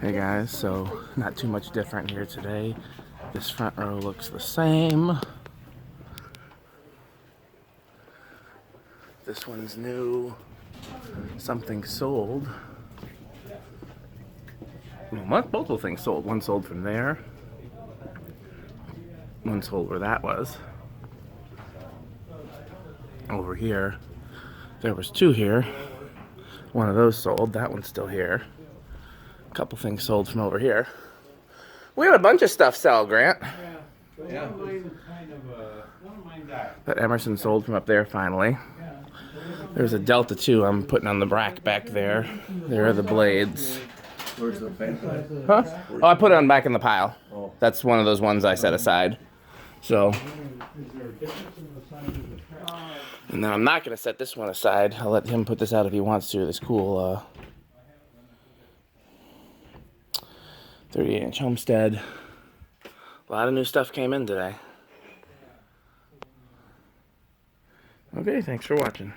Hey guys, so not too much different here today. This front row looks the same. This one's new. Something sold. Well, multiple things sold. One sold from there. One sold where that was. Over here, there was two here. One of those sold. That one's still here. A couple things sold from over here. We had a bunch of stuff sell, Grant. Yeah. That Emerson sold from up there finally. There's a Delta 2 I'm putting on the rack back there. There are the blades. Where's the fan? Huh? Oh, I put it on back in the pile. That's one of those ones I set aside. So. And then I'm not going to set this one aside. I'll let him put this out if he wants to. This cool 38-inch Homestead. A lot of new stuff came in today. Okay, thanks for watching.